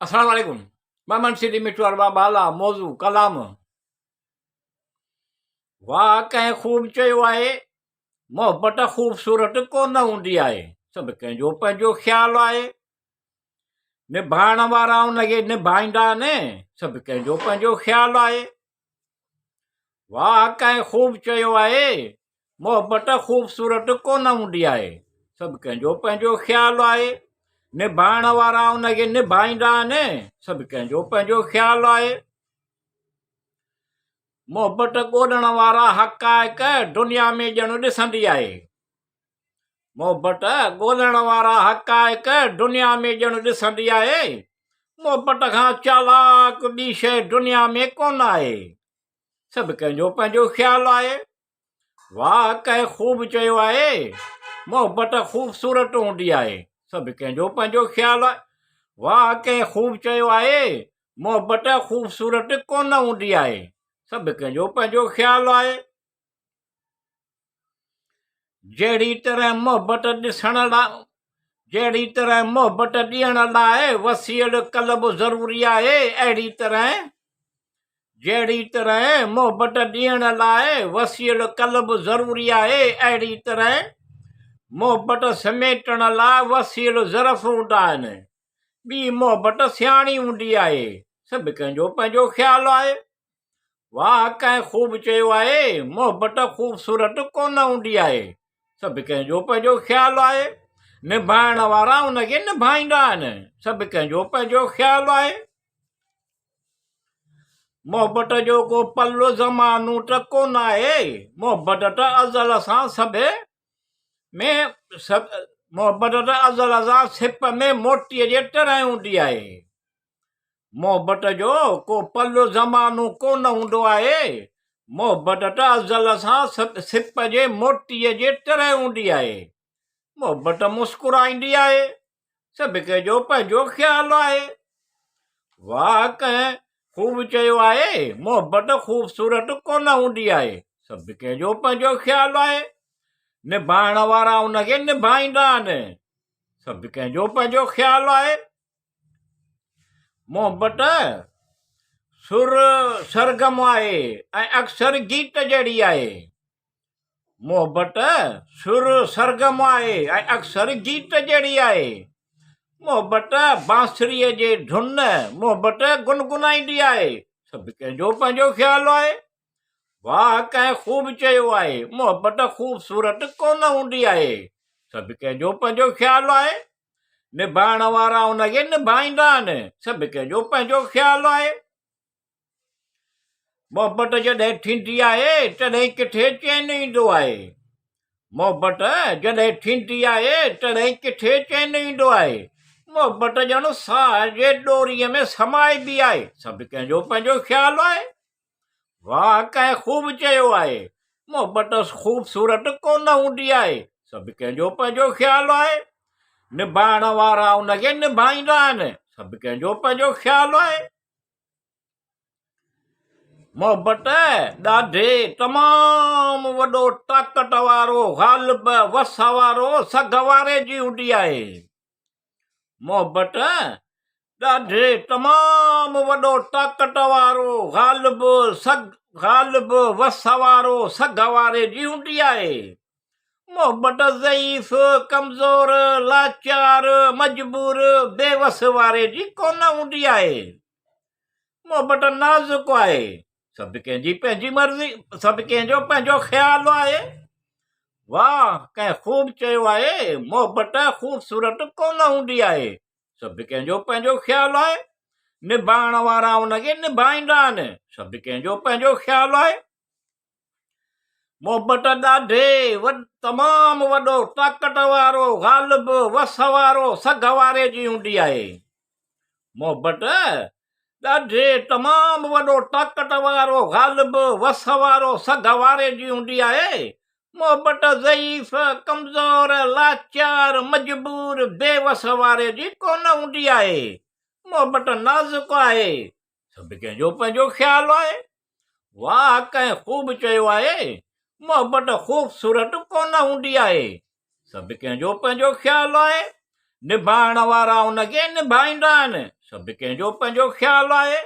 अस्सलाम वालेकुम। मैं सिटी मिठू अरबा बाला मौजू कलाम। वाह कंहिं ख़ूब चयो आहे, मोहबत ख़ूबसूरत कोन हूंदी आहे, सभु कंहिंजो पंहिंजो ख़्यालु आहे। निभाइण वारा उनखे निभाईंदा आहिनि, सभु कंहिंजो पंहिंजो ख़्यालु आहे। वाह कंहिं ख़ूब चयो आहे, मोहबत ख़ूबसूरत कोन हूंदी आहे, सभु कंहिंजो पंहिंजो ख़्यालु आहे। निभाइण वारा उनखे निभाईंदा आहिनि, सभु कंहिंजो पंहिंजो ख़्यालु आहे। मोहबत ॻोल्हण वारा हक़ाइक़ दुनिया में ॼण ॾिसंदी आहे। मोहबत ॻोल्हण वारा हक़ाइक़ दुनिया में ॼण ॾिसंदी आहे। मोहबत खां चालाक ॿी शइ दुनिया में कोन आहे, सभु कंहिंजो पंहिंजो ख़्यालु आहे। वाह कंहिं ख़ूब चयो आहे, मोहबत ख़ूबसूरत हूंदी आहे, सभु कंहिंजो पंहिंजो ख़्यालु आहे। वाह कंहिं ख़ूब चयो आहे, मोहबत ख़ूबसूरत कोन हूंदी आहे, सभु कंहिंजो पंहिंजो ख़्यालु आहे। जहिड़ी तरह मोहबत ॾिसण लाइ, जहिड़ी तरह मोहबत ॾियण लाइ वसीअल कल्ब ज़रूरी आहे, अहिड़ी तरह जहिड़ी तरह मोहबत ॾियण लाइ वसीअल कल्ब ज़रूरी आहे, अहिड़ी तरह मोहबत समेटण लाइ वसीअल ज़रफ़ हूंदा आहिनि। ॿी मोहबत सियाणी हूंदी आहे, सभु कंहिंजो पंहिंजो ख़्यालु आहे। वाह कंहिं ख़ूब चयो आहे, मोहबत ख़ूबसूरत कोन हूंदी आहे, सभु कंहिंजो पंहिंजो ख़्यालु आहे। निभाइण वारा उनखे निभाईंदा आहिनि, सभु कंहिंजो पंहिंजो ख़्यालु आहे। मोहबत जो को पल्लो ज़मानो त कोन आहे, मोहबत त अज़ल सां सभु में मोहबत त अज़ल सां सिप में मोतीअ जे तरह हूंदी आहे। मोहबत जो को पल्लो ज़मानो कोन हूंदो आहे, मोहबत त अज़ल सां सिप जे मोतीअ जे तरह हूंदी आहे। मोहबत मुस्कुराईंदी आहे, सभु कंहिंजो पंहिंजो ख़्यालु आहे। वाह कंहिं ख़ूब चयो आहे, मोहबत ख़ूबसूरत कोन हूंदी आहे, सभु कंहिंजो पंहिंजो ख़्यालु आहे। निभाइण वारा उनखे निभाईंदा आहिनि, सभु कंहिंजो पंहिंजो ख़्यालु आहे। मोहबत सुर सरगम आहे ऐं अक्सर गीत जहिड़ी आहे। मोहबत सुर सरगम आहे ऐं अक्सर गीत जहिड़ी आहे। मोहबत बांसुरीअ जे धुन मोहबत गुनगुनाईंदी आहे, सभु कंहिंजो पंहिंजो ख़्यालु आहे। वाह कंहिं ख़ूब चयो आहे, मोहबत ख़ूबसूरत कोन हूंदी आहे, सभु कंहिंजो पंहिंजो ख़्यालु आहे। निभाइण वारा उनखे निभाईंदा आहिनि, सभु कंहिंजो पंहिंजो ख़्यालु आहे। मोहबत जॾहिं थींदी आहे तॾहिं किथे चैन ईंदो आहे। मोहबत जॾहिं थींदी आहे तॾहिं किथे चैन ईंदो आहे। मोहबत ॼण साह जे ॾोरीअ में समाइबी आहे, सभु कंहिंजो पंहिंजो ख़्यालु आहे। वाह कंहिं ख़ूब चयो आहे, मोहबत ख़ूबसूरत कोन हूंदी आहे, सभु कंहिंजो पंहिंजो ख़्यालु आहे। निभाइण वारा उनखे निभाईंदा आहिनि, सभु कंहिंजो पंहिंजो ख़्यालु आहे। मोहबत ॾाढे तमामु वॾो ताक़त वारो ग़ालिब वस वारो सघ वारे जी हूंदी आहे। मोहबत ॾाढे तमामु वॾो ताक़त वारो ग़ालिब वस वारो सघ वारे जी हूंदी आहे। मोहबत ज़ईफ़ कमज़ोर लाचार मजबूर बेवस वारे जी कोन हूंदी आहे। मोहबत नाज़ुक आहे, सभु कंहिंजी पंहिंजी मर्ज़ी, सभु कंहिंजो पंहिंजो ख़्यालु आहे। वाह कंहिं ख़ूब चयो आहे, मोहबत ख़ूबसूरत कोन हूंदी आहे, सभु कंहिंजो पंहिंजो ख़्यालु आहे। निभाइण वारा उनखे निभाईंदा आहिनि, सभु कंहिंजो पंहिंजो ख़्यालु आहे। मोहबत ॾाढे तमामु वॾो ताक़त वारो ग़ालिब वस वारो सघ वारे जी हूंदी आहे। मोहबत ॾाढे तमामु वॾो ताक़त वारो ग़ालिब वस वारो सघ वारे जी हूंदी आहे। मोहबत ज़ईफ़ कमज़ोर लाचार मजबूर बेवस वारे जी कोन हूंदी आहे। मोहबत नाज़ुक आहे, सभु कंहिंजो पंहिंजो ख़्यालु आहे। वाह कंहिं ख़ूब चयो आहे, मोहबत ख़ूबसूरत कोन हूंदी आहे, सभु कंहिंजो पंहिंजो ख़्यालु आहे। निभाइण वारा उनखे निभाईंदा आहिनि, सभु कंहिंजो पंहिंजो ख़्यालु आहे।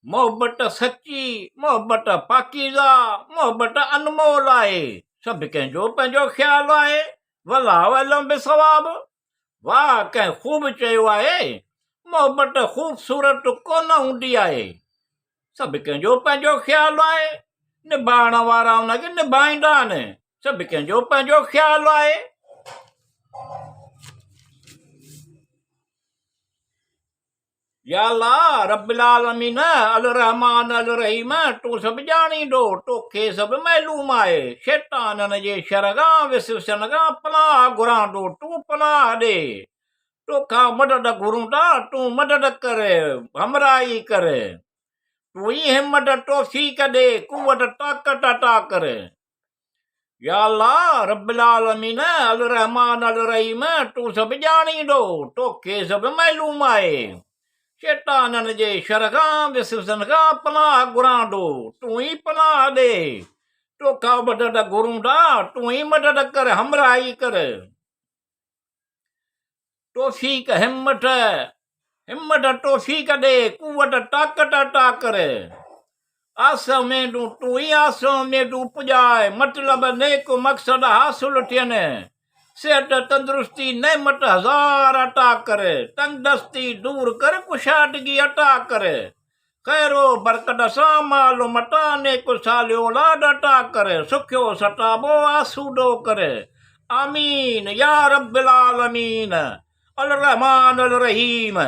मोहबत सची, मोहबत पाकीज़ा, मोहबत अनमोल आहे। सभु कंहिंजो पंहिंजो ख़्यालु आहे। वल्लाहु अलम बिसवाब। वाह, कंहिं ख़ूब चयो आहे, मोहबत ख़ूबसूरत कोन हूंदी आहे। सभु कंहिंजो पंहिंजो ख़्यालु आहे। निभाइण वारा हुनखे निभाईंदा आहिनि। सभु कंहिंजो पंहिंजो ख़्यालु आहे। या अल्लाह रब्बिल आलमीन अल रहमान अल रहीम, तूं सभु ॼाणींदो, तोखे सभु मालूम आहे। शैताननि जे शर खां विसवसनि खां पनाह घुरां थो, तूं पनाह ॾे। तोखां मदद घुरूं था, तूं मदद कर, हमराही कर। तूं ई हिम्मत तौफ़ीक़ ॾे, कुवत ताक़त अता कर। या अल्लाह रब्बिल आलमीन अल रहमान अल रहीम, तूं सभु ॼाणींदो, तोखे सभु मालूम आहे। शैताननि जे शर खां विसवसनि खां पनाह घुरां थो, तूं ई पनाह ॾे। तोखां मदद घुरूं था, तूं ई मदद कर, हमराही कर। तौफ़ीक़ हिम्मत तौफ़ीक़ ॾे, कुवत ताक़त अता कर। आस में तूं ई आस में तूं पुॼाए, मतिलब नेक मक़सद हासिल थियनि। सेहत तंदुरुस्ती नेमत हज़ार अता कर। तंगदस्ती दूर कर, कुशादगी अता कर। खैरो बरकत सां मालो मटा, नेक सालियो औलाद अता कर। सुखियो सताबो आसूदो कर। आमीन या रब्बिल आलमीन अल रहमान अल रहीम।